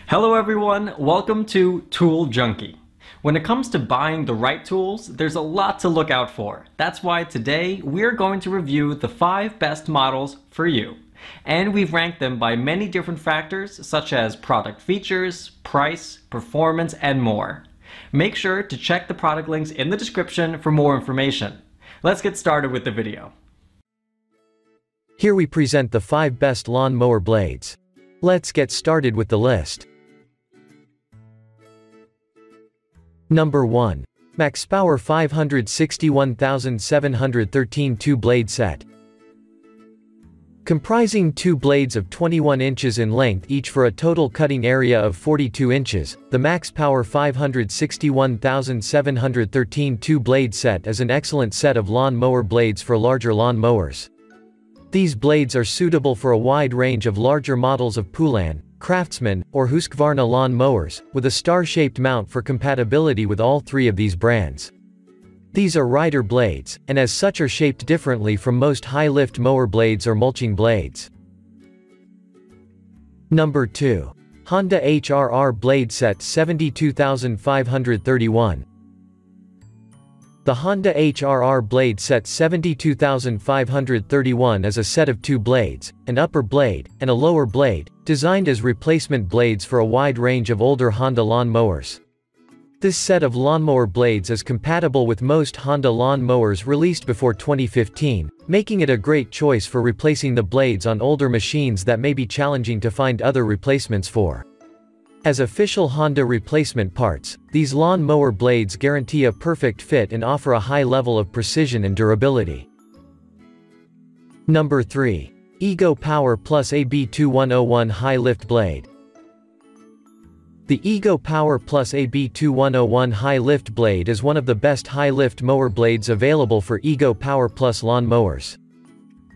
Hello everyone, welcome to Tool Junkie. When it comes to buying the right tools, there's a lot to look out for. That's why today we're going to review the 5 best models for you. And we've ranked them by many different factors such as product features, price, performance, and more. Make sure to check the product links in the description for more information. Let's get started with the video. Here we present the 5 best lawn mower blades. Let's get started with the list. Number 1. MaxPower 561713 2-blade set. Comprising 2 blades of 21 inches in length each for a total cutting area of 42 inches, the MaxPower 561713 2-blade set is an excellent set of lawn mower blades for larger lawn mowers. These blades are suitable for a wide range of larger models of Poulan, Craftsman, or Husqvarna lawn mowers, with a star-shaped mount for compatibility with all 3 of these brands. These are rider blades, and as such are shaped differently from most high-lift mower blades or mulching blades. Number 2. Honda HRR Blade Set 72531. The Honda HRR Blade Set 72531 is a set of 2 blades, an upper blade, and a lower blade, designed as replacement blades for a wide range of older Honda lawn mowers. This set of lawnmower blades is compatible with most Honda lawn mowers released before 2015, making it a great choice for replacing the blades on older machines that may be challenging to find other replacements for. As official Honda replacement parts, these lawn mower blades guarantee a perfect fit and offer a high level of precision and durability. Number 3. Ego Power Plus AB2101 High Lift Blade. The Ego Power Plus AB2101 High Lift Blade is one of the best high-lift mower blades available for Ego Power Plus lawn mowers.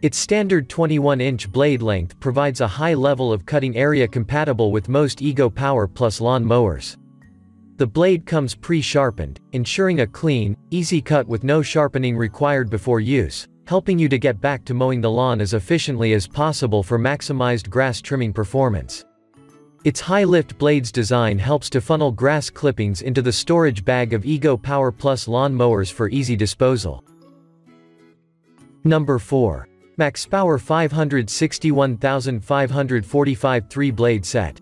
Its standard 21-inch blade length provides a high level of cutting area compatible with most Ego Power Plus lawn mowers. The blade comes pre-sharpened, ensuring a clean, easy cut with no sharpening required before use, helping you to get back to mowing the lawn as efficiently as possible for maximized grass trimming performance. Its high-lift blades design helps to funnel grass clippings into the storage bag of Ego Power Plus lawn mowers for easy disposal. Number 4. MaxPower 561545 3-blade set.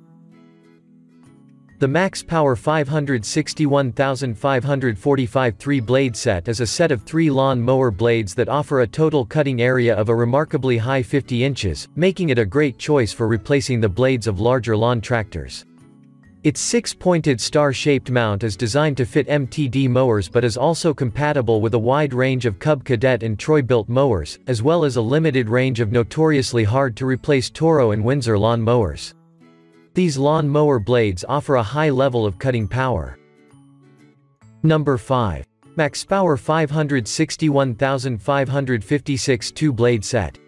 The MaxPower 561545 3-blade set is a set of 3 lawn mower blades that offer a total cutting area of a remarkably high 50 inches, making it a great choice for replacing the blades of larger lawn tractors. Its 6-pointed star-shaped mount is designed to fit MTD mowers but is also compatible with a wide range of Cub Cadet and Troy-built mowers, as well as a limited range of notoriously hard-to-replace Toro and Windsor lawn mowers. These lawn mower blades offer a high level of cutting power. Number 5. MaxPower 561556 2-blade set.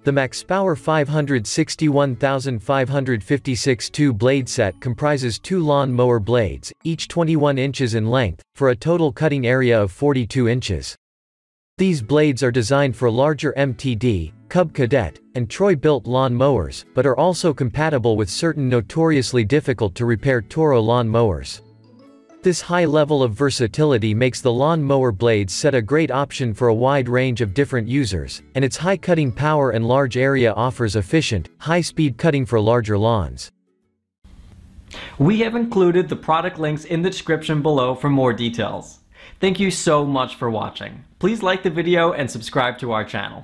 The MaxPower 561556 2-blade set comprises 2 lawn mower blades, each 21 inches in length, for a total cutting area of 42 inches. These blades are designed for larger MTD, Cub Cadet, and Troy-built lawn mowers, but are also compatible with certain notoriously difficult-to-repair Toro lawn mowers. This high level of versatility makes the lawn mower blades set a great option for a wide range of different users, and its high cutting power and large area offers efficient, high-speed cutting for larger lawns. We have included the product links in the description below for more details. Thank you so much for watching. Please like the video and subscribe to our channel.